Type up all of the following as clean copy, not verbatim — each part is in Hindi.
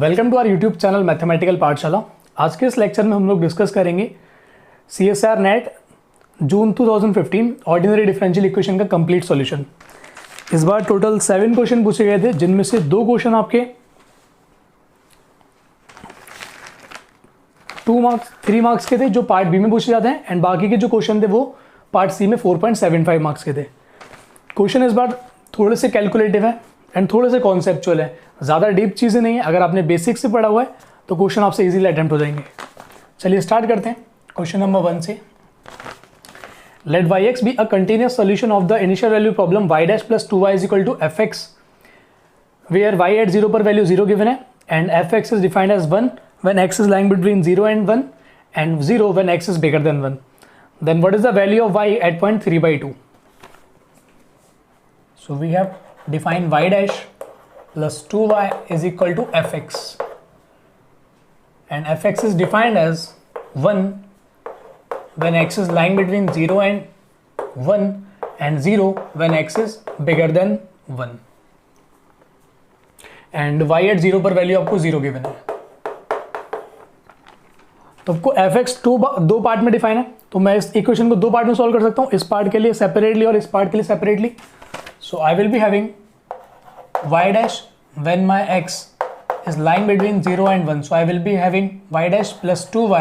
Welcome to our YouTube channel mathematical Pathshala. आज के इस लेक्चर में हम लोग डिस्कस करेंगे CSIR नेट जून 2015 ऑर्डिनरी डिफरेंशियल इक्वेशन का कंप्लीट सॉल्यूशन। इस बार टोटल 7 क्वेश्चन पूछे गए थे, जिनमें से 2 क्वेश्चन आपके 2 मार्क्स 3 मार्क्स के थे जो पार्ट बी में पूछे जाते हैं, एंड बाकी के जो क्वेश्चन थे वो पार्ट सी में 4.75 मार्क्स के थे। क्वेश्चन इस बार थोड़े से कैलकुलेटिव है एंड थोड़े से कॉन्सेप्चुअल है, ज़्यादा डीप चीज़ें नहीं है। अगर आपने बेसिक से पढ़ा हुआ है तो क्वेश्चन आपसे इजीली अटेम्प्ट हो जाएंगे। चलिए स्टार्ट करते हैं क्वेश्चन नंबर 1 से। Let yx be a continuous solution of the initial value problem y dash plus 2y is equal to fx where y at 0 पर वैल्यू 0 गिवन है and fx is defined as 1 when x is lying between 0 and 1 and 0 when x is bigger than 1. Then what is the value of y at point 3/2? So we have defined y dash plus 2y is equal to fx, and fx is defined as 1 when x is lying between 0 and 1 and 0 when x is bigger than 1, and y at 0 पर वैल्यू आपको 0 गिवन है। तो आपको fx दो पार्ट में डिफाइन है, तो मैं इस इक्वेशन को 2 पार्ट में सॉल्व कर सकता हूँ, इस पार्ट के लिए सेपरेटली और इस पार्ट के लिए separately. So I will be having y dash when my x is lying between 0 and 1, so I will be having y dash plus 2y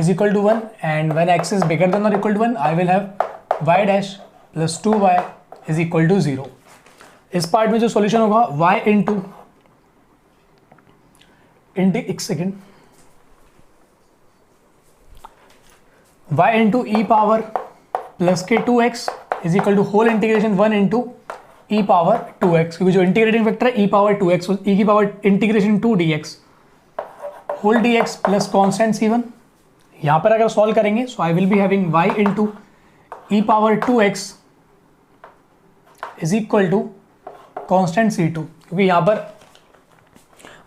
is equal to 1, and when x is bigger than or equal to 1 I will have y dash plus 2y is equal to 0। इस पार्ट में जो सॉल्यूशन होगा y इंटू एक second y into e power plus के 2x is equal to whole integration 1 into e power 2x, क्योंकि जो इंटीग्रेटिंग फैक्टर है ई पावर 2x, ई की power integration 2 dx whole dx plus constant c1। यहाँ पर अगर सॉल्व करेंगे so I will be having y into e power 2x is equal to constant c2, क्योंकि यहाँ पर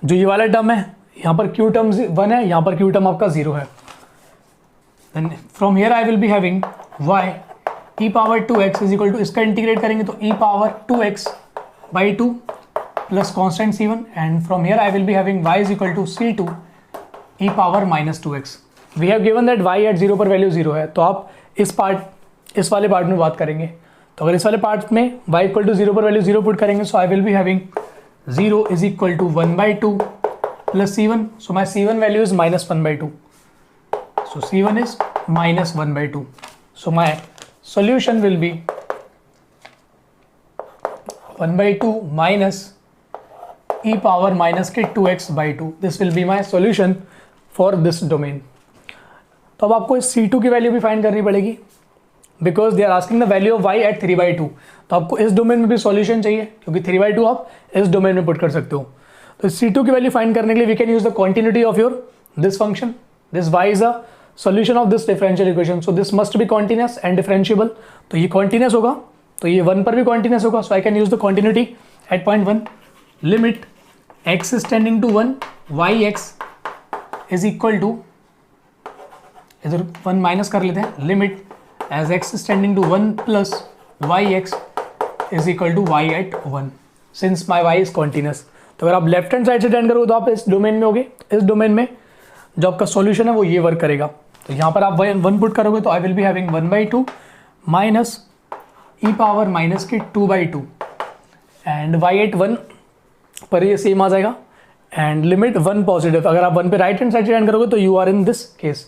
जो ये वाला टर्म है यहाँ पर q टर्म 1 है, यहाँ पर q टर्म आपका 0 है। Then from here I will be having y e power 2x is equal to, इसका इंटीग्रेट करेंगे तो e power 2x by 2 plus constant c1, and from here I will be having y is equal to c2 e power minus 2x. We have given that y at 0 पर वैल्यू 0 है, तो आप इस वाले पार्ट में बात करेंगे। तो अगर इस वाले पार्ट में y इक्वल टू 0 पर वैल्यू 0 पुट करेंगे so I will be having 0 is equal to 1/2 plus c1, so my c1 value is -1/2, so c1 is -1/2, so my solution will be 1/2 minus e power minus के 2x by 2. This will be my solution for this domain. तो अब आपको इस c2 की वैल्यू भी फाइंड करनी पड़ेगी, because they are asking the value of y at 3/2। तो आपको इस डोमेन में भी सॉल्यूशन चाहिए, क्योंकि 3/2 आप इस डोमेन में पुट कर सकते हो। तो c2 की वैल्यू फाइंड करने के लिए we can use the quantity of your this function, this y is a solution of this differential equation, so this must be continuous and differentiable। तो ये continuous होगा तो ये 1 पर भी continuous होगा, so I can use the continuity at point 1 limit x is tending to 1 yx is equal to, इधर 1 माइनस कर लेते हैं, limit as x is tending to 1 plus yx is equal to y at 1 since my y is continuous। तो अगर आप लेफ्ट हैंड साइड से टेंड करोगे तो आप इस डोमेन में होगे, इस डोमेन में जो आपका सॉल्यूशन है वो ये वर्क करेगा। तो यहाँ पर आप 1 पुट करोगे तो I will be having 1/2 minus E power minus के 2/2, एंड y एट 1 पर ये सेम आ जाएगा, एंड लिमिट 1 पॉजिटिव। अगर आप 1 पे राइट हैंड साइड से एंड करोगे तो you are in this case.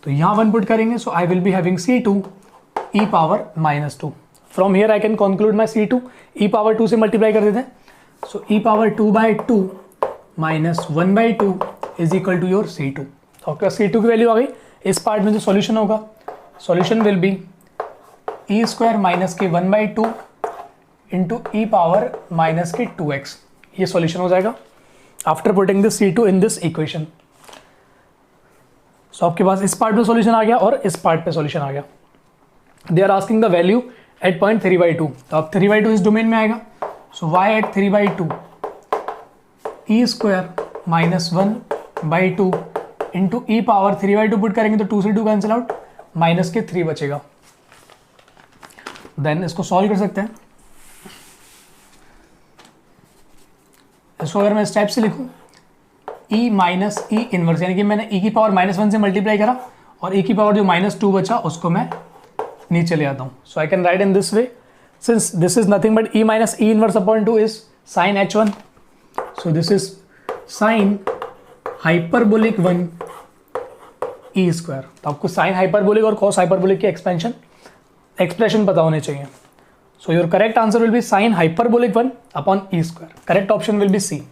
तो यहाँ 1 पुट करेंगे so I will be having c2 e power -2। From here I can conclude my c2 e power 2 से मल्टीप्लाई कर देते हैं, so e power 2/2 minus 1/2 is equal to your c2। तो आपका c2 की वैल्यू आ गई। इस पार्ट में जो सॉल्यूशन होगा, solution will be e square minus के 1/2 इंटू ई पावर माइनस के 2x, ये सॉल्यूशन हो जाएगा after putting this c2 in this equation. So आपके पास इस पार्ट में सॉल्यूशन आ गया और इस पार्ट पे सॉल्यूशन आ गया। They are asking the value at point 3/2, तो अब 3/2 इस डोमेन में आएगा, so y at 3/2 e square minus 1/2 into e power 3/2 put करेंगे तो 2 से 2 कैंसिल आउट, माइनस के 3 बचेगा। देन इसको सॉल्व कर सकते हैं। इसको अगर मैं इस टाइप से लिखूं ई माइनस ई इनवर्स, यानी कि मैंने ई की पावर -1 से मल्टीप्लाई करा और ई की पावर जो -2 बचा उसको मैं नीचे ले आता हूँ. So I can write in this way, since this is nothing but e minus e inverse upon 2 is sine h1. So this is sine hyperbolic 1 e square. तो आपको साइन हाइपरबोलिक और कॉस हाइपरबोलिक की एक्सप्रेशन पता होने चाहिए. So your correct answer will be sine hyperbolic 1 upon e square. Correct option will be C.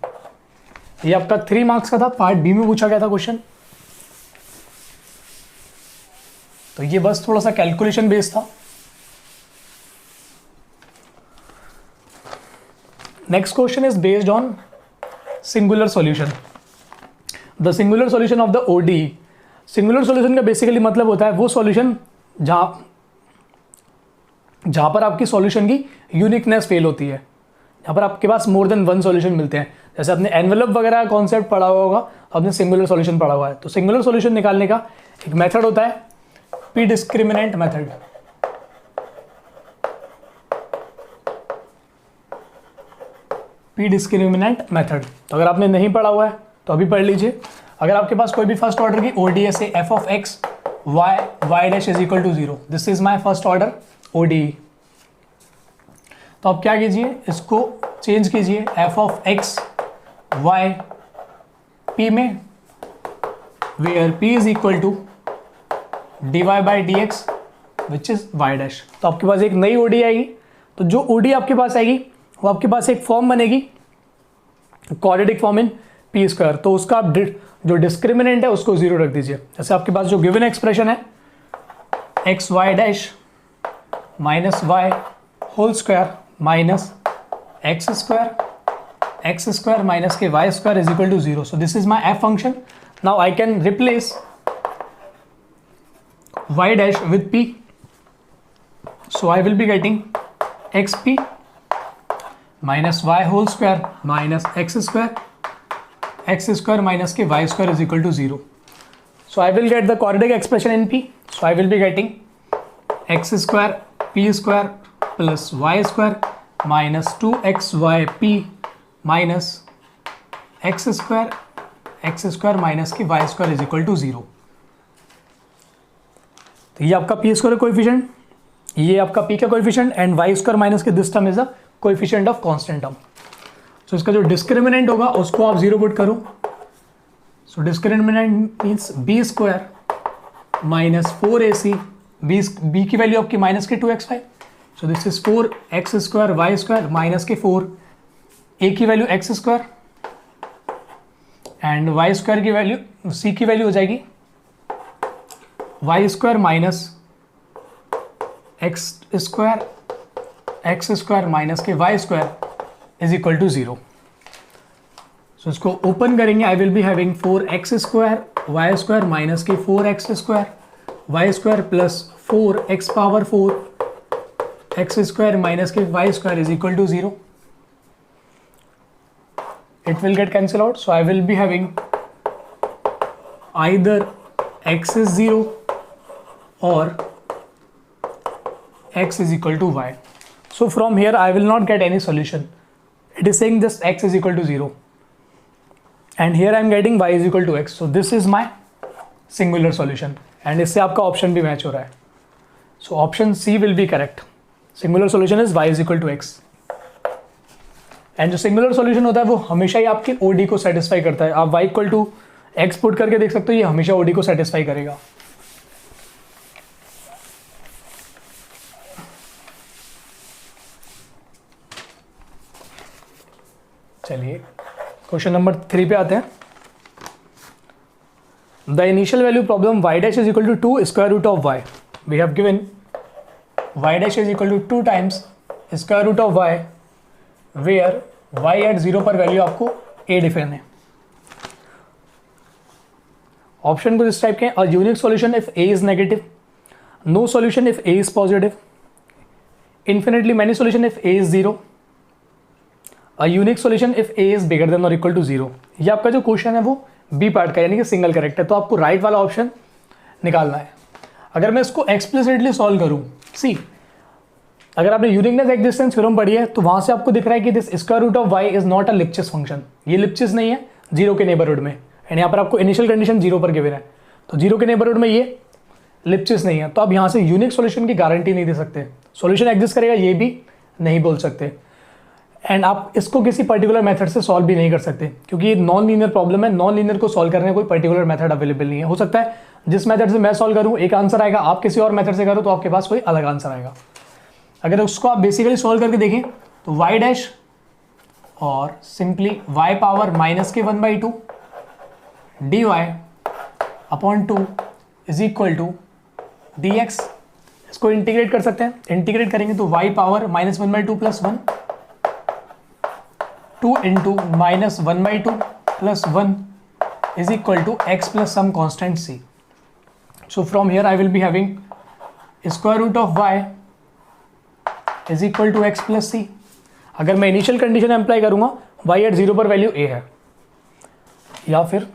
ये आपका 3 मार्क्स का था, पार्ट बी में पूछा गया था क्वेश्चन. तो ये बस थोड़ा सा कैलकुलेशन बेस्ड था. Next question is based on singular solution. The singular solution of the ODE. Singular solution का बेसिकली मतलब होता है वो सॉल्यूशन जहां पर आपकी सॉल्यूशन की यूनिकनेस फेल होती है, जहां पर आपके पास मोर देन वन सॉल्यूशन मिलते हैं. जैसे आपने एनवेलप वगैरह कॉन्सेप्ट पढ़ा हुआ होगा, आपने सिंगुलर सॉल्यूशन पढ़ा हुआ है. तो सिंगुलर सॉल्यूशन निकालने का एक मेथड होता है P discriminant method. P discriminant method. तो अगर आपने नहीं पढ़ा हुआ है तो अभी पढ़ लीजिए. अगर आपके पास कोई भी फर्स्ट ऑर्डर की ODE है, f of x y dash is equal to 0, this is my first order ODE. तो आप क्या कीजिए, इसको चेंज कीजिए f of x y p में, where p is equal to dy by d x which is y dash. तो आपके पास एक नई ODE आएगी. तो जो ODE आपके पास आएगी वो आपके पास एक फॉर्म बनेगी, quadratic form in P square. तो उसका आप जो डिस्क्रिमिनेंट है उसको 0 रख दीजिए. जैसे आपके पास जो गिवन एक्सप्रेशन है x y dash minus y whole square minus x square minus के Y square is equal to 0. So this is my f function. Now I can replace y dash with p. So I will be getting xp minus y whole square minus x square minus k y square is equal to 0. So I will get the quadratic expression in p. So I will be getting x square p square plus y square minus 2xyp minus x square minus k y square is equal to 0. तो ये आपका पी स्क्वायर कोएफिशिएंट, ये आपका पी का coefficient and Y square minus K this term is the coefficient of constant term. So इसका जो डिस्क्रिमिनेंट होगा उसको आप 0 पुट करो. So discriminant means B square minus 4ac, B की वैल्यू आपकी minus K 2x5. So this is 4x square Y square minus K 4, a की value x square and Y square की वैल्यू, c की वैल्यू हो जाएगी Y square minus x square minus के Y square is equal to 0. So इसको ओपन करेंगे. I will be having 4x square Y square minus K 4x square Y square plus 4x power 4 X square minus के Y square is equal to 0. It will get cancel out. So I will be having either x is 0 or x is equal to y. So from here I will not get any solution. It is saying this x is equal to 0 and here I am getting y is equal to x. So this is my singular solution and इससे आपका ऑप्शन भी मैच हो रहा है. So option C will be correct. Singular solution is y is equal to x. And जो singular solution होता है वो हमेशा ही आपकी OD को सेटिस्फाई करता है. आप y equal to x put करके देख सकते हो, ये हमेशा OD को सेटिस्फाई करेगा. चलिए क्वेश्चन नंबर 3 पे आते हैं. The initial value problem y dash is equal to 2 square root of y. We have given y dash is equal to 2 times square root of y where y at 0 पर वैल्यू आपको a डिफाइन है. ऑप्शन कुछ इस टाइप के. A unique solution if a is negative, no solution if a is positive, infinitely many solution if a is 0, a unique solution if a is bigger than or equal to 0. ये आपका जो क्वेश्चन है वो बी पार्ट का यानी कि सिंगल करेक्ट है. तो आपको राइट वाला ऑप्शन निकालना है. अगर मैं इसको एक्सप्लिसिटली सॉल्व करूं, सी अगर आपने यूनिकनेस एक्जिस्टेंस थ्योरम पढ़ी है तो वहां से आपको दिख रहा है कि this square root of y is not a Lipschitz function. ये लिप्सिस नहीं है 0 के नेबरहुड में. एंड यहाँ पर आपको इनिशियल कंडीशन 0 पर गिवन है, तो 0 के नेबरहुड में ये लिप्सिस नहीं है, तो आप यहाँ से यूनिक सॉल्यूशन की गारंटी नहीं दे सकते, सॉल्यूशन एग्जिस्ट करेगा ये भी नहीं बोल सकते। एंड आप इसको किसी पर्टिकुलर मेथड से सॉल्व भी नहीं कर सकते, क्योंकि ये नॉन लीनियर प्रॉब्लम है, नॉन लीनियर को सॉल्व करने का कोई पर्टिकुलर मेथड अवेलेबल नहीं है। हो सकता है जिस मेथड से मैं सॉल्व करूँ एक आंसर आएगा, आप किसी और मेथड से करो तो आपके पास कोई अलग आंसर आएगा। अगर उसको आप बेसिकली सॉल्व करके देखें तो y डैश और simply y power -1/2 dy upon 2 is equal to dx। इसको इंटीग्रेट कर सकते हैं, इंटीग्रेट करेंगे तो y power -1/2 plus 1 2 into -1/2 plus 1 is equal to x plus some constant c. So from here I will be having square root of y is equal to x plus c. अगर मैं इनिशियल कंडीशन अप्लाई करूंगा y एट 0 पर वैल्यू a है, या फिर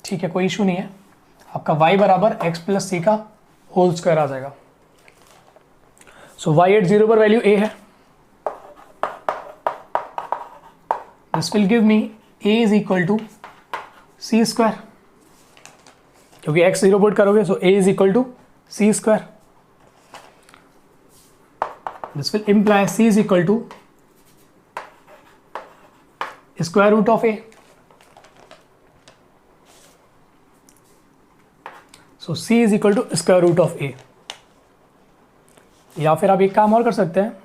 ठीक है कोई इशू नहीं है, आपका y बराबर x प्लस सी का होल स्क्वायर आ जाएगा। सो y एट 0 पर वैल्यू a है, this will give me a is equal to c square, क्योंकि x 0 पुट करोगे so a is equal to c square. This will imply c is equal to square root of a। So c is equal to square root of a। या फिर आप एक काम और कर सकते हैं,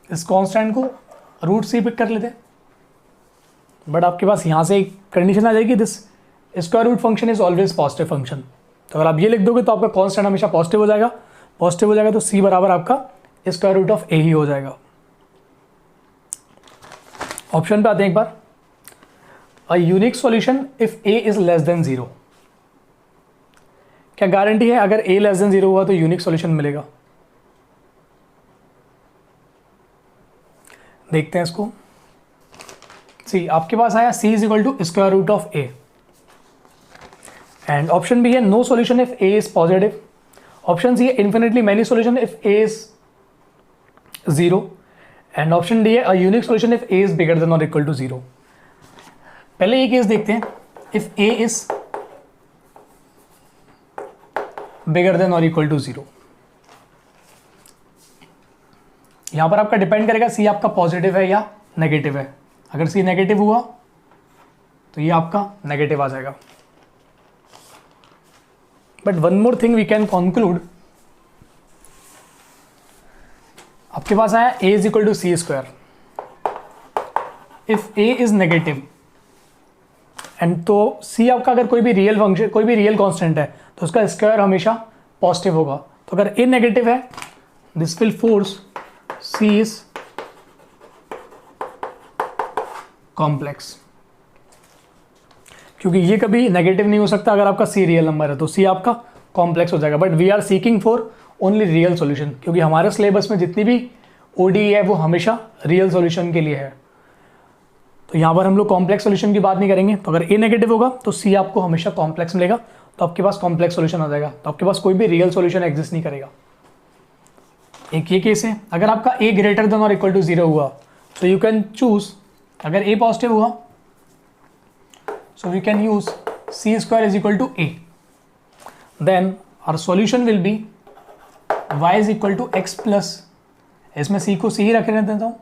इस कांस्टेंट को रूट सी पिक कर लेते हैं, बट आपके पास यहाँ से एक कंडीशन आ जाएगी, this square root function is always positive function. तो अगर आप ये लिख दोगे तो आपका कांस्टेंट हमेशा पॉजिटिव हो जाएगा, पॉजिटिव हो जाएगा तो c बराबर आपका स्क्वायर रूट ऑफ a ही हो जाएगा। ऑप्शन पे आते हैं एक बार, a unique solution if a is less than 0। क्या गारंटी है अगर a लेस देन 0 हुआ तो यूनिक सॉल्यूशन मिलेगा? देखते हैं इसको। सी आपके पास आया c is equal to square root of a, and option B है no solution if a is positive, option C है infinitely many solution if a is 0, and option D है a unique solution if a is bigger than और इक्वल टू 0। पहले ये केस देखते हैं, if a is bigger than और इक्वल टू 0। यहां पर आपका डिपेंड करेगा c आपका पॉजिटिव है या नेगेटिव है। अगर c नेगेटिव हुआ तो ये आपका नेगेटिव आ जाएगा। But one more thing we can conclude, आपके पास आया a is equal to c square, if a is negative and तो c आपका अगर कोई भी रियल फंक्शन कोई भी रियल कांस्टेंट है तो उसका स्क्वायर हमेशा पॉजिटिव होगा। तो अगर a नेगेटिव है this will force c is complex, क्योंकि ये कभी नेगेटिव नहीं हो सकता अगर आपका c रियल नंबर है, तो c आपका कॉम्प्लेक्स हो जाएगा। But we are seeking for only real solution, क्योंकि हमारे सिलेबस में जितनी भी ODE है वो हमेशा रियल सॉल्यूशन के लिए है। तो यहाँ पर हम लोग कॉम्प्लेक्स सॉल्यूशन की बात नहीं करेंगे। तो अगर a नेगेटिव होगा तो c आपको हमेशा कॉम्प्लेक्स मिलेगा, तो आपके पास कॉम्प्लेक्स सॉल्यूशन आ जाएगा, तो आपके पास कोई भी रियल सॉल्यूशन एग्जिस्ट नहीं करेगा। एक ये केस है, अगर आपका a ग्रेटर देन और इक्वल टू 0 हुआ तो यू कैन चूज, अगर a पॉजिटिव हुआ so we can use c square is equal to a, then our solution will be y is equal to x plus, इसमें c को c ही रख देता हूँ,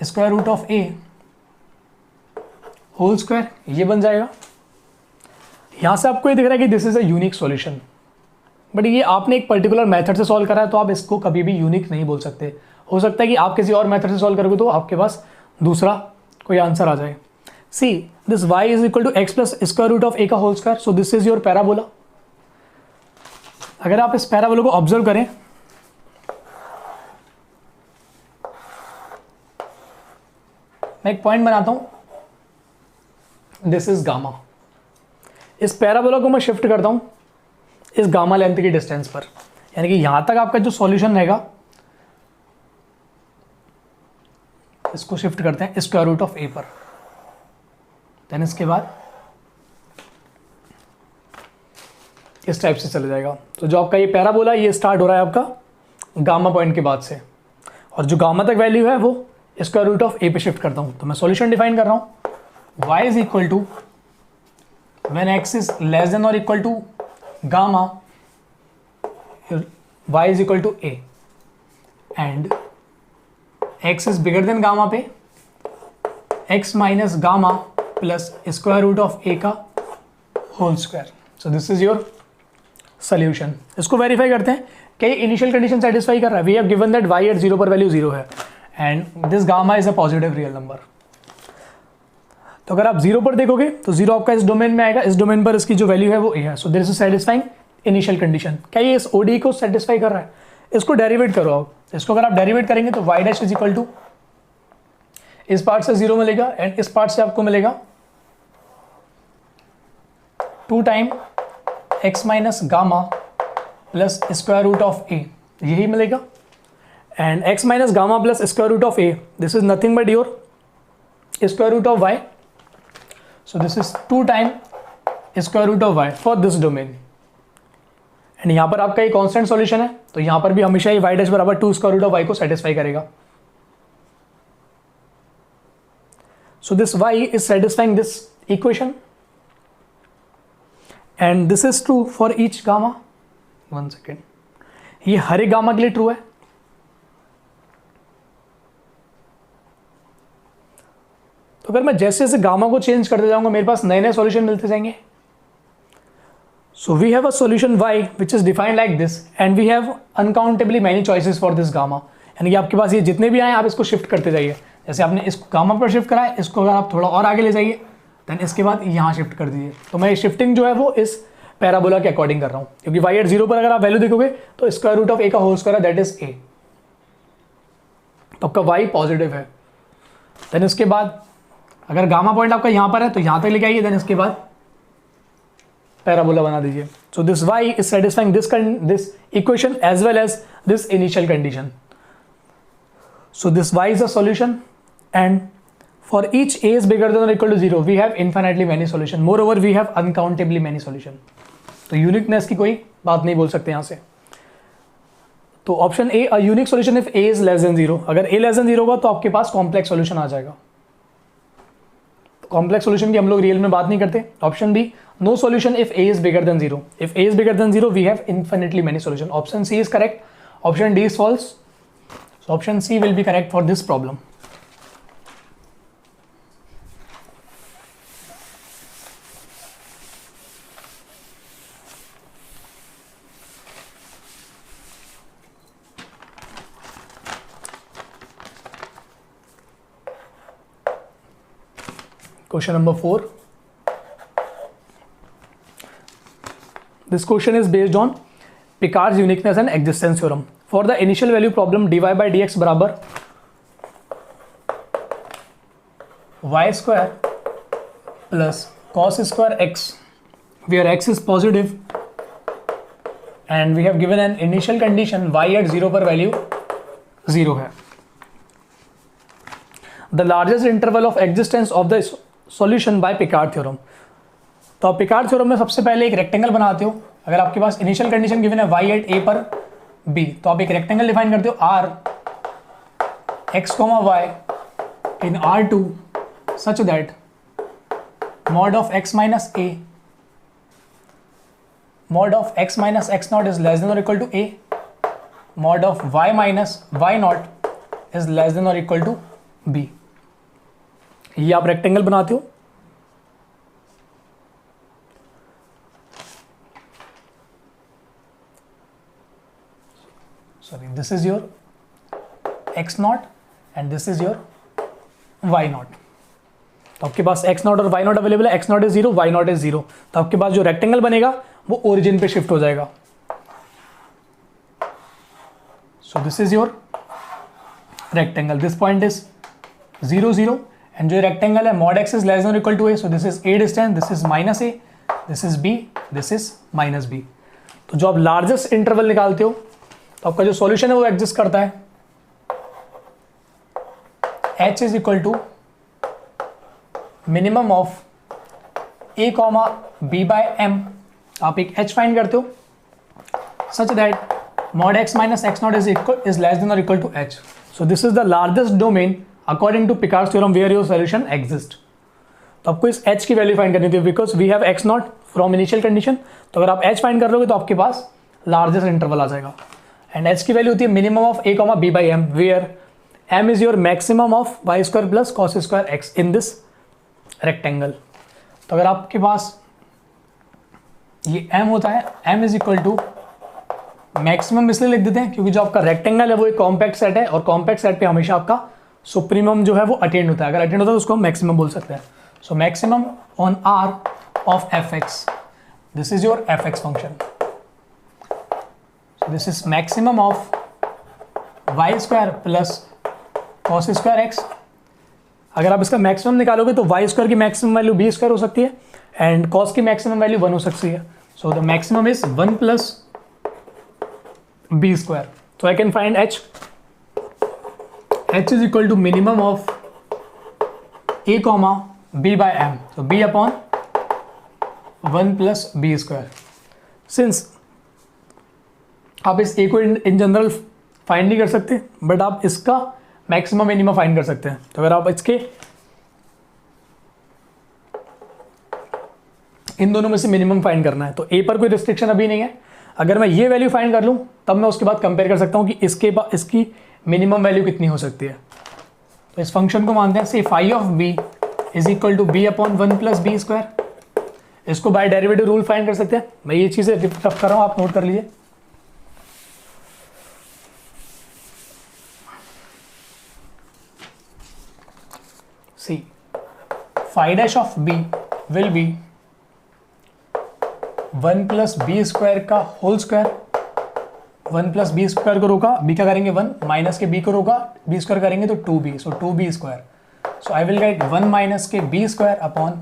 square root of a whole square, ये बन जाएगा। यहाँ से आपको ये दिख रहा है कि this is a unique solution, but ये आपने एक पर्टिकुलर मेथड से सॉल्व करा है तो आप इसको कभी भी यूनिक नहीं बोल सकते। हो सकता है कि आप किसी और मेथड से सॉल्व करोगे तो आपके पास दूसरा कोई आंसर आ जाए। See this y is equal to x plus square root of a का whole square, so this is your parabola. अगर आप इस पैराबोला को ऑब्जर्व करें, मैं एक पॉइंट बनाता हूं, दिस इज गामा। इस पैराबोला को मैं शिफ्ट करता हूं इस गामा लेंथ की डिस्टेंस पर, यानी कि यहां तक आपका जो सॉल्यूशन रहेगा इसको शिफ्ट करते हैं स्क्वायर रूट ऑफ a पर। देन इसके बाद इस टाइप से चले जाएगा। तो जो आपका ये पैराबोला ये स्टार्ट हो रहा है आपका गामा पॉइंट के बाद से। और जो गामा तक वैल्यू है वो स्क्वायर रूट ऑफ ए पे शिफ्ट करता हूँ। तो मैं सॉल्यूशन डिफाइन कर रहा हूँ, y is equal to when x is less than और equal to gamma y is equal to a and x is bigger than gamma पे x minus gamma plus square root of a का whole square. So this is your solution. इसको वेरीफाई करते हैं कि इनिशियल कंडीशन सेटिस्फाई कर रहा है। We have given that y at 0 पर वैल्यू 0 है and this gamma is a positive real number. तो अगर आप 0 पर देखोगे तो 0 आपका इस डोमेन में आएगा, इस डोमेन पर इसकी जो वैल्यू है वो a है। So this is satisfying initial condition. क्या ये इस ODE को सेटिस्फाई कर रहा है? इसको डेरिवेट करो आप। इसको अगर आप डेरिवेट करेंगे तो y dash is equal to इस पार्ट से 0 मिलेगा एंड इस पार्ट से आपको मिलेगा 2 time x minus gamma plus square root of a, यही मिलेगा। And x minus gamma plus square root of a, this is nothing but your square root of y। So this is 2 time square root of y for this domain. And यहाँ पर आपका ये कांस्टेंट सॉल्यूशन है, तो यहाँ पर भी हमेशा ये y डैश बराबर 2 स्क्वायर रूट ऑफ y को सेटिस्फाई करेगा। So this y is satisfying this equation and this is true for each gamma. One second, ये हर एक गामा के लिए ट्रू है। तो अगर मैं जैसे जैसे गामा को चेंज करते जाऊंगा मेरे पास नए नए सॉल्यूशन मिलते जाएंगे। So we have a solution y which is defined like this and we have uncountably many choices for this gamma। यानी कि आपके पास ये जितने भी आए आप इसको शिफ्ट करते जाइए। जैसे आपने इस गामा पर शिफ्ट करा है, इसको अगर आप थोड़ा और आगे ले जाइए देन इसके बाद यहाँ शिफ्ट कर दीजिए। तो मैं ये शिफ्टिंग जो है वो इस पैराबोला के अकॉर्डिंग कर रहा हूँ, क्योंकि y एट 0 पर अगर आप वैल्यू देखोगे तो स्क्वायर रूट ऑफ a का whole square that is a, तो आपका y पॉजिटिव है। देन इसके बाद अगर गामा पॉइंट आपका यहाँ पर है तो यहाँ तक लेके आइए, देन इसके बाद पैराबोला बना दीजिए। So this y is satisfying this equation as well as this initial condition. So this y is a solution and for each a is bigger than or equal to 0 we have infinitely many solution, moreover we have uncountably many solution। तो यूनिकनेस की कोई बात नहीं बोल सकते यहाँ से। तो option A, a unique solution if a is less than 0। अगर a less than 0 होगा तो आपके पास कॉम्प्लेक्स सॉल्यूशन आ जाएगा। कॉम्प्लेक्स सॉल्यूशन की हम लोग रियल में बात नहीं करते। Option B, no solution if a is bigger than 0। If a is bigger than 0 we have infinitely many solution। Option C is correct, option D is false. So option C will be correct for this problem। Question number 4। This question is based on Picard's uniqueness and existence theorem। For the initial value problem dy by dx बराबर y square plus cos square x, where x is positive and we have given an initial condition y at 0 पर value 0 है। The largest interval of existence of the solution by Picard theorem। तो आप पिकार्ड थ्योरम में सबसे पहले एक रेक्टेंगल बनाते हो। अगर आपके पास इनिशियल कंडीशन गिवन है y एट a पर b, तो आप एक रेक्टेंगल डिफाइन करते हो r x, y in R2 such that mod of x minus a mod of x minus x naught is less than or equal to a, mod of y minus y naught is less than or equal to b। ये आप रेक्टेंगल बनाते हो। Sorry, this is your x naught and this is your y naught। तो आपके पास x naught और y naught अवेलेबल है। x naught is 0, y naught is 0। तो आपके पास जो रेक्टेंगल बनेगा वो ओरिजिन पे शिफ्ट हो जाएगा। So this is your rectangle, this point is 0 0 and जो रेक्टेंगल है mod x is less than equal to a, so this is a distance, this is minus a, this is b, this is minus b। तो जो आप लार्जेस्ट इंटरवल निकालते हो तो आपका जो सॉल्यूशन है वो एग्जिस्ट करता है h is equal to minimum of a comma b by m। आप एक h फाइंड करते हो such that mod x minus x not is less than और equal to h। So this is the largest domain according to Picard's theorem where your solution exist. तो आपको इस h की वैल्यू फाइंड करनी थी because we have x not from initial condition. तो अगर आप h फाइंड कर लोगे तो आपके पास लार्जेस्ट इंटरवल आ जाएगा एंड h की वैल्यू होती है minimum of a comma b by m where m is your maximum of Y square plus cos square X in this rectangle. तो अगर आपके पास ये m होता है, m is equal to maximum इसलिए लिख देते हैं क्योंकि जो आपका रेक्टेंगल है वो एक कॉम्पैक्ट सेट है और कॉम्पैक्ट सेट पे हमेशा आपका सुप्रीमम जो है वो अटेंड होता है। अगर अटेंड होता है तो उसको हम मैक्सिमम बोल सकते हैं। So maximum on r of fx, this is your fx function. So this is maximum of Y square plus cos square X. अगर आप इसका मैक्सिमम निकालोगे तो वाई स्क्वायर की मैक्सिमम वैल्यू बी स्क्वायर हो सकती है एंड कॉस की मैक्सिमम वैल्यू 1 हो सकती है। So the maximum is 1 plus B square. So I can find h is equal to minimum of a comma b by m, so b upon 1 plus B square. Since आप इस a को इन जनरल फाइंड नहीं कर सकते बट आप इसका मैक्सिमम मिनिमम फाइंड कर सकते हैं। तो अगर आप इसके इन दोनों में से मिनिमम फाइंड करना है तो a पर कोई रिस्ट्रिक्शन अभी नहीं है। अगर मैं ये वैल्यू फाइंड कर लूँ तब मैं उसके बाद कंपेयर कर सकता हूँ कि इसकी मिनिमम वैल्यू कितनी हो सकती है। तो इस फंक्शन को मानते हैं से phi of b is equal to b upon 1 plus B square. इसको बाय डेरिवेटिव रूल फाइंड कर सकते हैं। मैं ये चीज़ें रफ कर रहा हूँ, आप नोट कर लीजिए। See phi dash of b will be 1 plus B square का whole square. 1 plus B square को रोका, b का करेंगे 1, माइनस के b को रोका, बी स्क्वायर करेंगे तो 2b, so 2b square. So I will write 1 minus K B square upon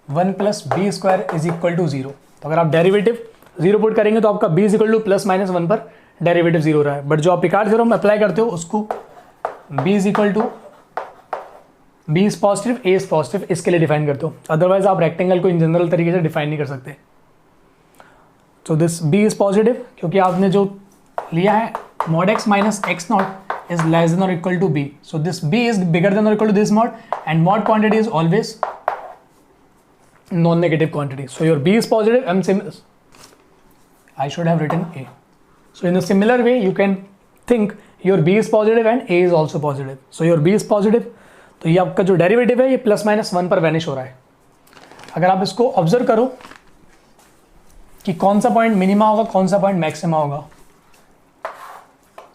1 plus B square is equal to 0। तो अगर आप डेरिवेटिव 0 पुट करेंगे तो आपका b is equal two plus minus 1 पर डेरिवेटिव 0 रहा है। बट जो आप पिकार्ड थ्योरम में अप्लाई करते हो उसको b is equal to b is positive, a is positive इसके लिए डिफाइन करते हो। अदरवाइज आप रेक्टेंगल को इन जनरल तरीके से डिफाइन नहीं कर सकते। So this b is positive क्योंकि आपने जो लिया है mod x minus X not is less than और equal to b। So this b is bigger than और equal to this mod and mod quantity is always non negative quantity. So your b is positive and I should have written a. So in a similar way you can think your b is positive and a is also positive. So your b is positive, तो ये आपका जो डेरिवेटिव है ये प्लस माइनस 1 पर वैनिश हो रहा है। अगर आप इसको ऑब्जर्व करो कि कौन सा पॉइंट मिनिमा होगा, कौन सा पॉइंट मैक्सिमा होगा।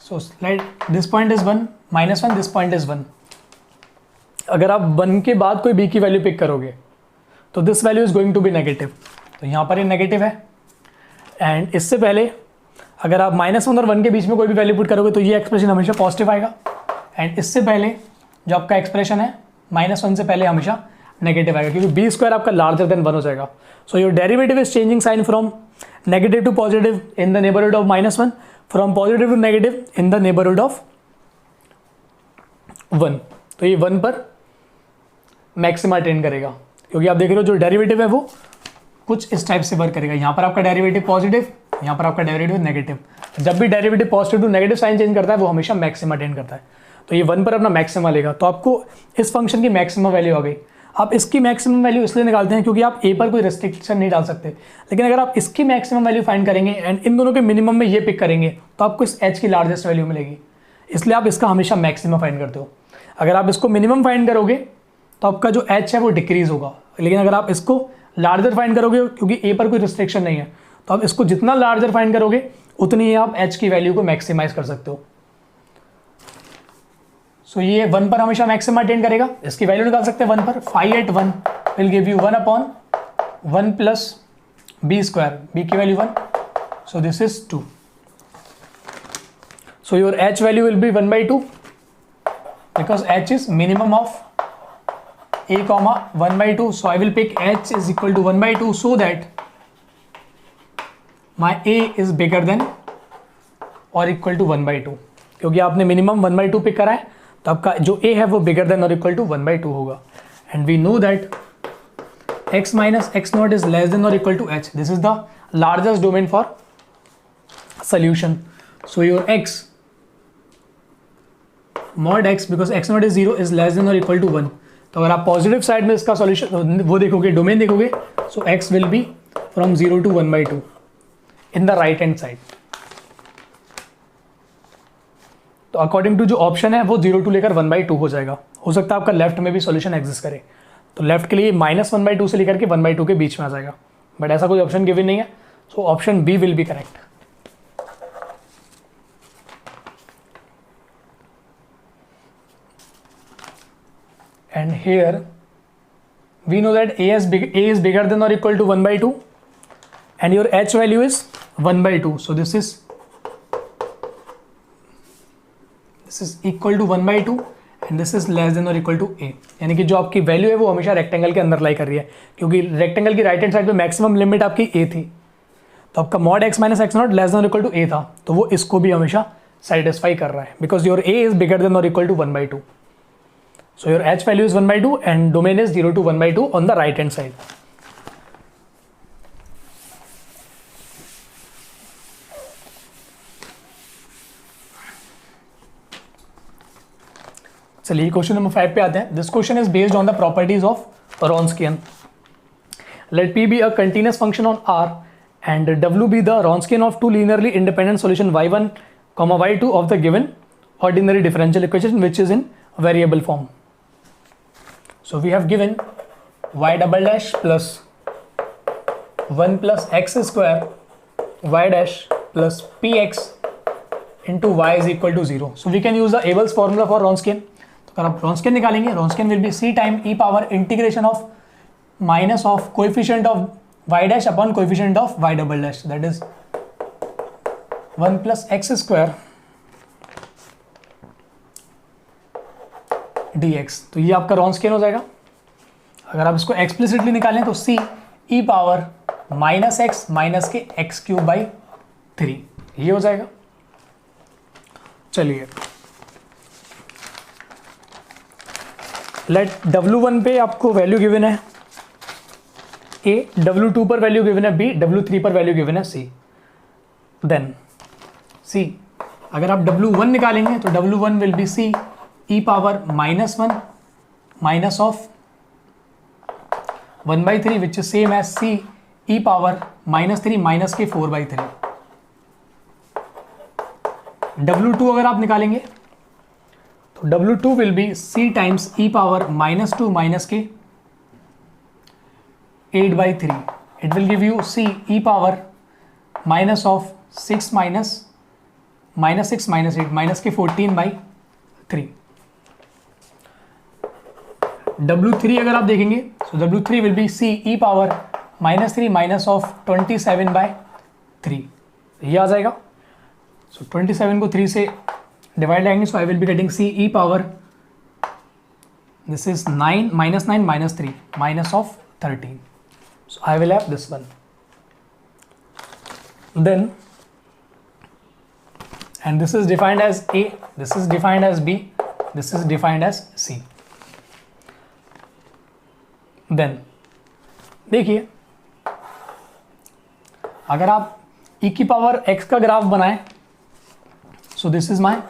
So like this point is 1, minus 1, this point is 1। अगर आप 1 के बाद कोई b की वैल्यू पिक करोगे तो this value is going to be negative. तो यहाँ पर ये नेगेटिव है एंड इससे पहले अगर आप -1 और 1 के बीच में कोई भी वैल्यू पुट करोगे तो ये एक्सप्रेशन हमेशा पॉजिटिव आएगा एंड इससे पहले जो आपका एक्सप्रेशन है -1 से पहले हमेशा नेगेटिव आएगा क्योंकि बी स्क्वायर आपका लार्जर देन 1 हो जाएगा। So your derivative is changing sign from negative to positive in the neighbourhood of -1, from positive to negative in the neighbourhood of 1। तो ये 1 पर मैक्सिमा अटेंड करेगा क्योंकि आप देख रहे हो जो डेरिवेटिव है वो कुछ इस टाइप से वर्क करेगा। यहाँ पर आपका डेरिवेटिव पॉजिटिव, यहाँ पर आपका डेरिवेटिव नेगेटिव। जब भी derivative positive to negative sign change करता है वो हमेशा मैक्सिमा अटेंड करता है। तो ये 1 पर अपना मैक्सिमा लेगा। तो आपको इस फंक्शन की मैक्सिमम वैल्यू आ गई। आप इसकी मैक्सिमम वैल्यू इसलिए निकालते हैं क्योंकि आप a पर कोई रिस्ट्रिक्शन नहीं डाल सकते, लेकिन अगर आप इसकी मैक्सिमम वैल्यू फाइंड करेंगे एंड इन दोनों के मिनिमम में ये पिक करेंगे तो आपको इस h की लार्जेस्ट वैल्यू मिलेगी। इसलिए आप इसका हमेशा मैक्सिमम फाइंड करते हो। अगर आप इसको मिनिमम फाइंड करोगे तो आपका जो h है वो डिक्रीज होगा, लेकिन अगर आप इसको लार्जर फाइंड करोगे क्योंकि a पर कोई रिस्ट्रिक्शन नहीं है तो आप इसको जितना लार्जर फाइंड करोगे उतनी ही आप h की वैल्यू को मैक्सिमाइज कर सकते हो। सो ये 1 पर हमेशा मैक्सिमा अटेंड करेगा। इसकी वैल्यू निकाल सकते हैं 1 पर। Phi at 1 will give you 1 upon 1 plus B square, B की value 1, so this is 2। So your h value will be 1/2 because h is minimum of a comma 1/2. So I will pick h is equal to 1/2 so that my a is bigger than or equal to 1/2। क्योंकि आपने मिनिमम 1/2 पिक करा है तो आपका जो a है वो बिगर देन और इक्वल टू 1/2 होगा। And we know that x minus X not is less than और equal to h। This is the largest domain for solution. So your x mod X because X not is 0 is less than और इक्वल टू 1। तो अगर आप पॉजिटिव साइड में इसका सॉल्यूशन वो देखोगे, डोमेन देखोगे, so X will be from 0 to 1/2 in the right hand side. तो अकॉर्डिंग टू जो ऑप्शन है वो 0 to लेकर 1/2 हो जाएगा। हो सकता है आपका लेफ्ट में भी सॉल्यूशन एग्जिस्ट करे, तो लेफ्ट के लिए -1/2 से लेकर के 1/2 के बीच में आ जाएगा, बट ऐसा कोई ऑप्शन गिवन नहीं है, so option B will be correct. And here we know that a is bigger than or equal to 1/2 and your h value is 1/2, so this is equal to 1/2 and this is less than or equal to a। यानी कि जो आपकी वैल्यू है वो हमेशा रेक्टेंगल के अंदर लाई कर रही है, क्योंकि रेक्टेंगल की राइट हैंड साइड पे मैक्सिमम लिमिट आपकी a थी, तो आपका mod x minus X not less than और इक्वल टू a था, तो वो इसको भी हमेशा सेटिस्फाई कर रहा है because your a is bigger than और equal to 1/2। So your h value is 1/2 and domain is 0 to 1/2 on the right hand side. चलिए क्वेश्चन नंबर 5 पे आते हैं। This question is based on the properties of Wronskian. Let P be a continuous function on R and W be the Wronskian of two linearly independent solution y1, y2 of the given ordinary differential equation which is in variable form. So we have given y double dash plus 1 plus x square y dash plus px into y is equal to 0. So we can use the Abel's formula for Wronskian. तो अगर आप Wronskian निकालेंगे, Wronskian will be c time e power integration of minus of coefficient of y dash upon coefficient of y double dash, that is 1 plus x square dx। तो ये आपका Wronskian हो जाएगा। अगर आप इसको एक्सप्लिसिटली निकालें तो c e power minus x minus के एक्स क्यूब बाई 3 ये हो जाएगा। चलिए लेट W1 पे आपको वैल्यू गिवन है a, W2 पर वैल्यू गिवन है b, W3 पर वैल्यू गिवन है c। देन c अगर आप W1 निकालेंगे तो W1 will be c e power -1 minus of 1/3 which is same as c e power -3 minus के 4/3। W2 अगर आप निकालेंगे तो W2 will be c times e power -2 minus के 8/3। It will give you c e power minus of 6 minus -6 minus 8 minus के 14/3। W3 अगर आप देखेंगे तो W3 will be c e power -3 minus of 27/3 ये आ जाएगा। सो 27 को 3 से डिवाइड आएंगे, so I will be getting c e power this is 9 -9 -3 minus of 13। So I will have this one. Then and this is defined as a, this is defined as b, this is defined as c। Then देखिए अगर आप e की पावर x का ग्राफ बनाएं, सो this is my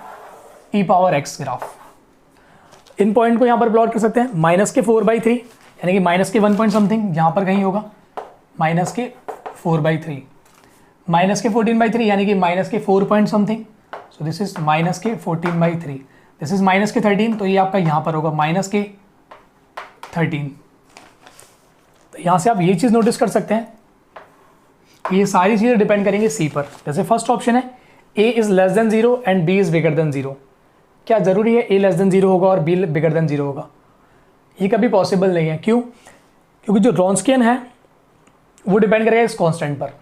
e power x graph. In point को यहां पर प्लॉट कर सकते हैं, माइनस के 4/3 यानी कि माइनस के 1 पॉइंट समथिंग यहां पर कहीं होगा, माइनस के 4/3 माइनस के 14/3 यानी कि minus K 4 point something, so this is minus के 14/3, दिस इज माइनस के 13, तो ये आपका यहां पर होगा माइनस के 13। तो यहां से आप ये चीज नोटिस कर सकते हैं, ये सारी चीजें डिपेंड करेंगे सी पर। जैसे फर्स्ट ऑप्शन है a is less than 0 and b is bigger than 0। क्या जरूरी है a लेस देन 0 होगा और b बिगर देन 0 होगा? ये कभी पॉसिबल नहीं है। क्यों? क्योंकि जो Wronskian है वो डिपेंड करेगा इस कांस्टेंट पर।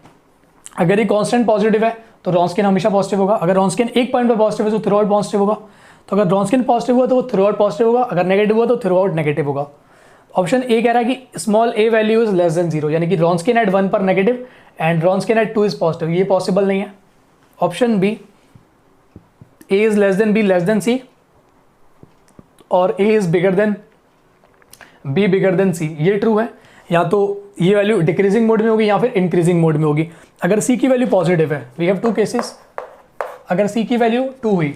अगर ये कांस्टेंट पॉजिटिव है तो Wronskian हमेशा पॉजिटिव होगा, अगर Wronskian एक पॉइंट पर पॉजिटिव है तो थ्रू आउट पॉजिटिव होगा। तो अगर Wronskian पॉजिटिव हुआ तो वो थ्रू आउट पॉजिटिव होगा, अगर नेगेटिव हुआ तो थ्रू आउट नेगेटिव होगा। ऑप्शन ए कह रहा है कि small a value is less than 0, यानी कि Wronskian एट 1 पर नेगेटिव and Wronskian at 2 is positive, ये पॉसिबल नहीं है। Option B a is less than b less than c और a is bigger than b bigger than c, ये ट्रू है। या तो ये वैल्यू डिक्रीजिंग मोड में होगी या फिर इंक्रीजिंग मोड में होगी। अगर c की वैल्यू पॉजिटिव है, वी हैव टू केसेस, अगर c की वैल्यू 2 हुई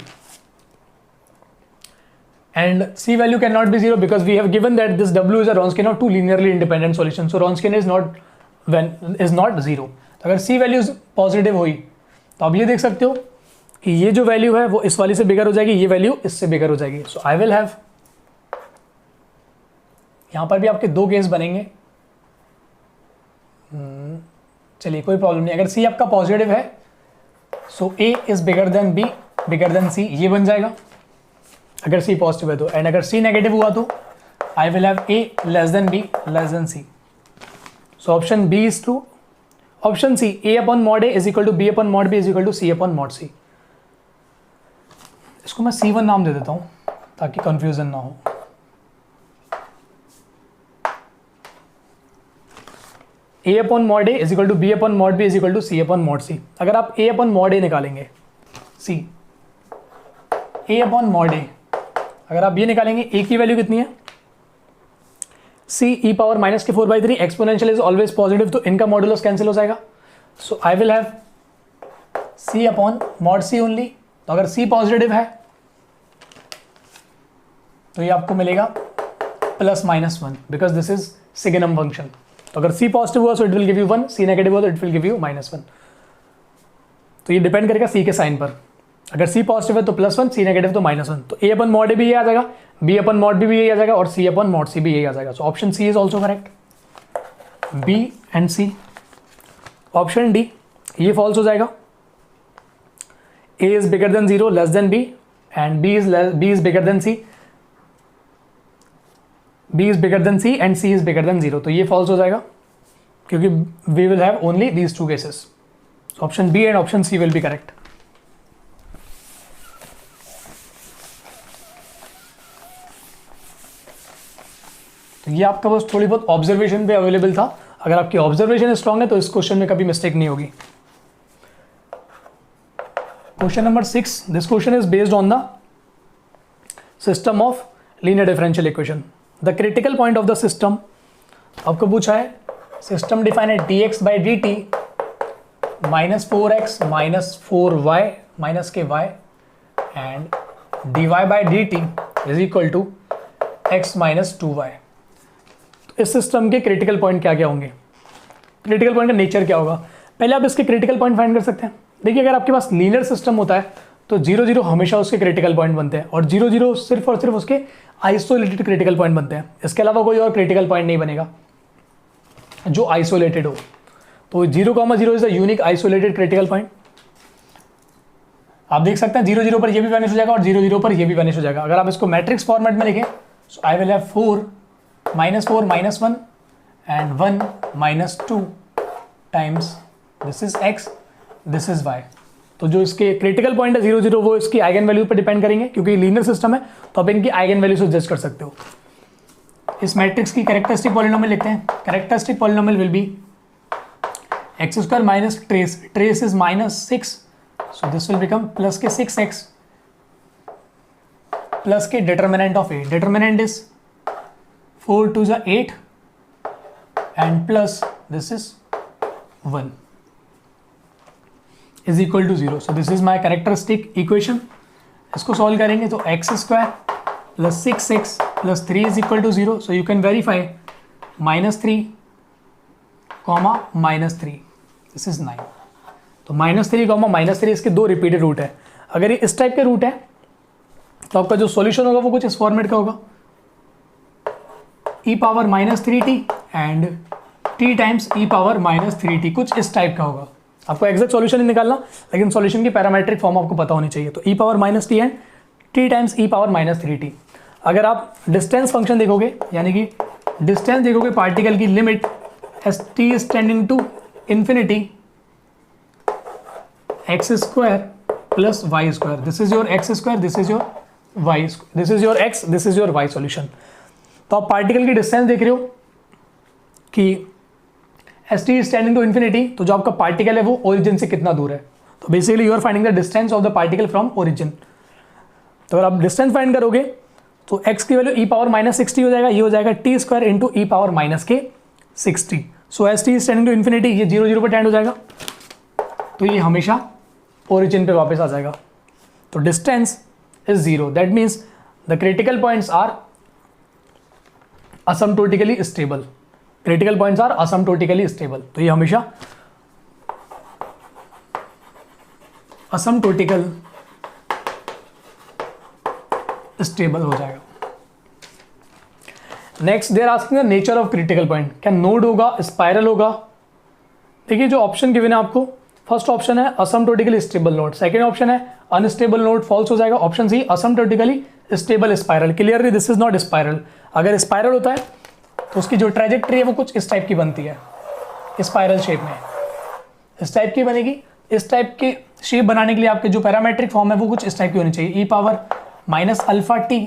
and c value cannot be 0 because we have given that this w is a Wronskian of two linearly independent solutions, so Wronskian is not 0. तो अगर c वैल्यू पॉजिटिव हुई तो आप ये देख सकते हो कि ये जो वैल्यू है वो इस वाली से बिगर हो जाएगी, ये वैल्यू इससे बिगर हो जाएगी. सो आई विल हैव, यहां पर भी आपके दो केस बनेंगे. चलिए कोई प्रॉब्लम नहीं. अगर c आपका पॉजिटिव है सो a is bigger than b bigger than c, ये बन जाएगा अगर c पॉजिटिव है तो. एंड अगर c नेगेटिव हुआ तो I will have a less than b less than c. So option b is true. Option C, a upon mod a is equal to b upon mod b is equal to c upon mod c. इसको मैं c1 नाम दे देता हूं ताकि कंफ्यूजन ना हो. a upon mod a is equal to b upon mod b is equal to c upon mod c. अगर आप a अपॉन मॉड a निकालेंगे, c a upon mod a, अगर आप ये निकालेंगे a की वैल्यू कितनी है, c e पावर माइनस के 4/3, एक्सपोनेंशियल इज ऑलवेज पॉजिटिव तो इनका मॉडुलस कैंसिल हो जाएगा. So I will have c upon mod c only. तो अगर c पॉजिटिव है तो ये आपको मिलेगा +-1 because this is signum function. तो अगर c पॉजिटिव हुआ so it will give you 1, c negative हुआ तो इट विल गिव यू -1. तो ये डिपेंड करेगा c के साइन पर. अगर c पॉजिटिव है तो +1, c नेगेटिव तो -1. तो a अपॉन मॉड a भी ये आ जाएगा, b अपॉन मॉड b भी यही आ जाएगा और c अपॉन मॉड c भी यही आ जाएगा. So option c is also correct. b and c. Option d ये फॉल्स हो जाएगा. a is bigger than 0 less than b and b is bigger than c. b is bigger than c and c is bigger than 0. तो ये फॉल्स हो जाएगा क्योंकि we will have only these two cases. Option b and option c will be correct. तो ये आपका बस थोड़ी बहुत ऑब्जर्वेशन पे अवेलेबल था. अगर आपकी ऑब्जर्वेशन स्ट्रांग है तो इस क्वेश्चन में कभी मिस्टेक नहीं होगी. Question number 6. This question is based on the system of linear differential equation. The critical point of the system आपको पूछा है. सिस्टम डिफाइन है dx by dt -4x -4y minus के y and dy by dt is equal to x minus 2y. इस सिस्टम के क्रिटिकल पॉइंट क्या क्या होंगे, क्रिटिकल पॉइंट का नेचर क्या होगा. पहले आप इसके क्रिटिकल पॉइंट फाइंड कर सकते हैं. देखिए अगर आपके पास लीनियर सिस्टम होता है तो 0 0 हमेशा उसके क्रिटिकल पॉइंट बनते हैं और 0 0 सिर्फ और सिर्फ उसके आइसोलेटेड क्रिटिकल पॉइंट बनते हैं. इसके अलावा कोई और क्रिटिकल पॉइंट नहीं बनेगा जो आइसोलेटेड हो. तो 0,0 is the unique isolated critical point. आप देख सकते हैं 0 0 पर ये भी वैनिश हो जाएगा और 0 0 पर ये भी वैनिश हो जाएगा. अगर आप इसको मैट्रिक्स फॉर्मेट में लिखें so I will have 4 -4 -1 and 1 -2 times this is x, this is y. तो जो इसके क्रिटिकल पॉइंट है 0 0 वो इसकी आइगन वैल्यू पर डिपेंड करेंगे क्योंकि लीनियर सिस्टम है तो आप इनकी आइगन वैल्यू से जज कर सकते हो. इस मैट्रिक्स की कैरेक्टरिस्टिक पॉलिनोमियल लिखते हैं. Characteristic polynomial will be x² minus trace is -6 so this will become plus के 6x प्लस के determinant of a. Determinant is 4 2 is 8 and plus this is 1 is equal to 0. So this is my characteristic equation. इसको सॉल्व करेंगे तो x² plus 6x plus 3 is equal to 0. So you can verify -3 comma -3 this is 9. तो -3 comma -3 इसके दो रिपीटेड रूट है. अगर ये इस टाइप के रूट है तो आपका जो सॉल्यूशन होगा वो कुछ इस फॉर्मेट का होगा e power -3t and t times e power -3t, कुछ इस टाइप का होगा. आपको एग्जैक्ट सॉल्यूशन नहीं निकालना लेकिन सॉल्यूशन की पैरामेट्रिक फॉर्म आपको पता होनी चाहिए. तो e power -t and t times e power -3t. अगर आप डिस्टेंस फंक्शन देखोगे यानी कि डिस्टेंस देखोगे पार्टिकल की limit as T is tending to infinity x² plus y². This is your x², this is your y, this is your x, this is your y solution. तो आप पार्टिकल की डिस्टेंस देख रहे हो कि as T is tending to infinity, तो जो आपका पार्टिकल है वो ओरिजिन से कितना दूर है. तो basically you are finding the distance of the particle from origin. तो अगर आप डिस्टेंस फाइंड करोगे तो x की वैल्यू e पावर -60 हो जाएगा. ये हो जाएगा t² into e power -60. So as T is tending to infinity, ये 0 0 पर टेंड हो जाएगा तो ये हमेशा ओरिजिन पे वापस आ जाएगा. तो distance is 0. That means the critical points are asymptotically stable, critical points are asymptotically stable, तो ये हमेशा असमटोटिकल स्टेबल हो जाएगा। Next there asking the nature of critical point, क्या नोड होगा, स्पाइरल होगा। देखिए जो ऑप्शन गिवन है आपको, फर्स्ट ऑप्शन है asymptotically stable node, second option है अनस्टेबल नोड, फॉल्स हो जाएगा। Option C asymptotically stable spiral, clearly this is not spiral. अगर स्पाइरल होता है तो उसकी जो ट्रेजेक्ट्री है वो कुछ इस टाइप की बनती है, स्पाइरल शेप में इस टाइप की बनेगी। इस टाइप की शेप बनाने के लिए आपके जो पैरामेट्रिक फॉर्म है वो कुछ इस टाइप की होनी चाहिए, e power minus alpha T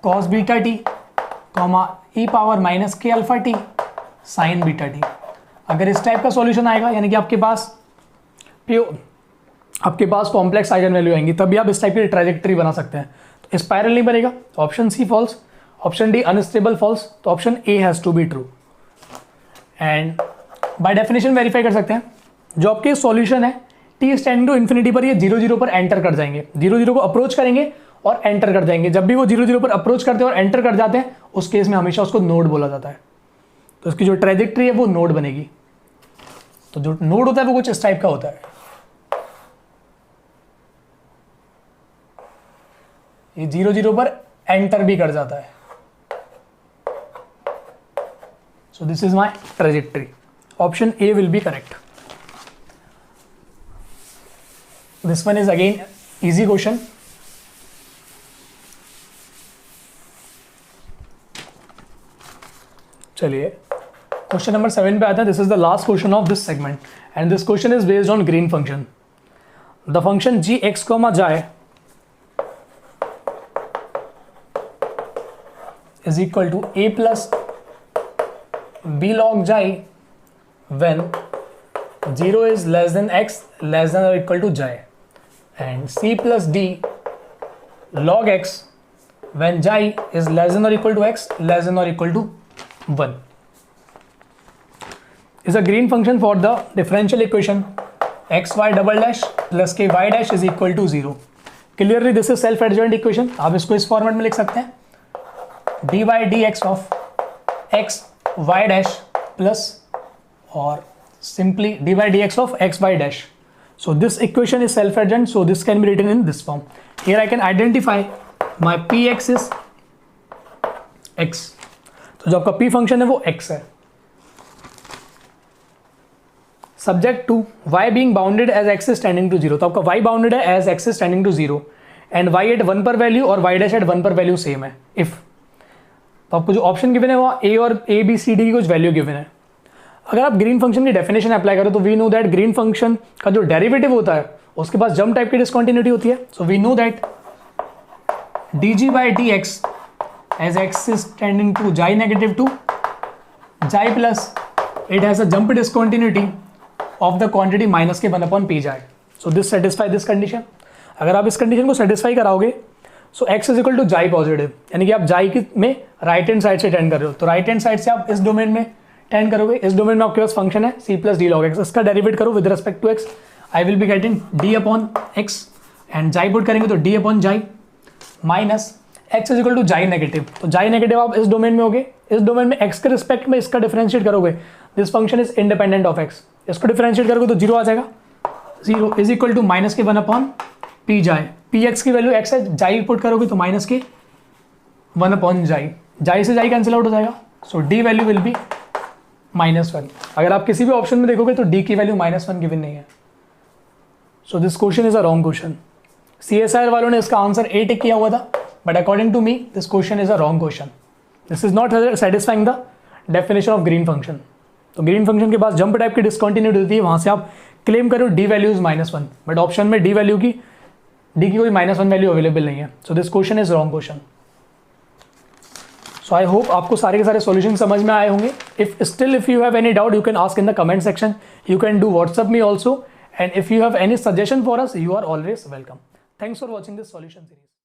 cos beta T comma e power minus K alpha T sine beta T. अगर इस टाइप का सॉल्यूशन आएगा यानी कि आपके पास कॉम्प्लेक्स आइगन वैल्यू आएंगी, तभी आप इस टाइप की ट्रैजेक्टरी बना सकते हैं। तो स्पाइरल नहीं बनेगा, तो option C false, option D unstable false, तो option A has to be true. And by definition verify कर सकते हैं, जो आपके सॉल्यूशन है टी स्टैंडिंग टू इन्फिनिटी पर ये 0 0 पर एंटर कर जाएंगे, 0 0 को अप्रोच करेंगे और एंटर कर जाएंगे। जब भी वो 0 0 पर अप्रोच करते हैं और एंटर कर जाते हैं उस केस में हमेशा उसको नोड बोला जाता है, तो उसकी जो ट्रैजेक्टरी है वो नोड बनेगी। तो जो नोड होता है वो कुछ इस टाइप का होता है, ये 0 0 पर एंटर भी कर जाता है। So this is my trajectory, option A will be correct. This one is again easy question. चलिए क्वेश्चन नंबर 7 पे आता है। This is the last question of this segment and this question is based on Green function. The function G X comma xi is equal to a plus b log j when 0 is less than x less than or equal to j, and c plus d log x when j is less than or equal to x less than or equal to 1 is a green function for the differential equation xy double dash plus ky dash is equal to 0. Clearly this is self adjoint equation. आप इसको इस फॉर्मेट में लिख सकते हैं, dy dx of x y dash plus or simply dy dx of x y dash. So this equation is self adjoint, so this can be written in this form. Here I can identify my px is x, तो जो आपका p फंक्शन है वो x है, subject to y being bounded as x is tending to 0, तो आपका y बाउंडेड है as x is tending to 0 and y at 1 पर वैल्यू और y डैश एट 1 पर वैल्यू सेम है। इफ तो आपको जो ऑप्शन गिवन है वो a और a b c d की कुछ वैल्यू गिवन है। अगर आप ग्रीन फंक्शन की डेफिनेशन अप्लाई करो तो we know that Green function का जो डेरिवेटिव होता है उसके पास जंप टाइप की डिसकंटिन्यूटी होती है। So we know that dg by dx as x is tending to j negative to j plus it has a jump discontinuity of the quantity minus के 1 upon p j. So this satisfy this condition. अगर आप इस कंडीशन को सेटिस्फाई कराओगे सो x इज इक्वल टू जाई पॉजिटिव, यानी कि आप जाई की में राइट हैंड साइड से टेंड कर रहे हो, तो राइट हैंड साइड से आप इस डोमेन में टेंड करोगे। इस डोमेन में आपके पास फंक्शन है c plus D log X, इसका डेरिवेट करो with respect to x, I will be getting d upon x and xi put करेंगे तो d upon xi minus x is equal to xi negative, तो जाई नेगेटिव आप इस डोमेन में होगे, इस डोमेन में x के रिस्पेक्ट में इसका डिफरेंशिएट करोगे, this function is independent of x, इसको डिफरेंशिएट करोगे तो 0 आ जाएगा, 0 इज इक्वल टू माइनस के 1 अपॉन पी जाए, पी एक्स की वैल्यू x है, जाई पुट करोगे तो माइनस के 1 अपॉन जाई, जाई से जाई कैंसिल आउट हो जाएगा, सो डी वैल्यू विल बी -1। अगर आप किसी भी ऑप्शन में देखोगे तो डी की वैल्यू -1 गिवन नहीं है, so this question is a wrong question. CSIR वालों ने इसका आंसर ए टिक किया हुआ था, but according to me this question is a wrong question, this is not satisfying the definition of Green function. तो ग्रीन फंक्शन के पास जंप टाइप की डिसकंटिन्यूटी होती है, वहां से आप क्लेम करो D value is -1, but option में डी की कोई -1 वैल्यू अवेलेबल नहीं है, so this question is wrong question. So I hope आपको सारे के सारे सॉल्यूशन समझ में आए होंगे। If you have any doubt you can ask in the comment section, you can do WhatsApp me also, and if you have any suggestion for us you are always welcome. Thanks for watching this solution series.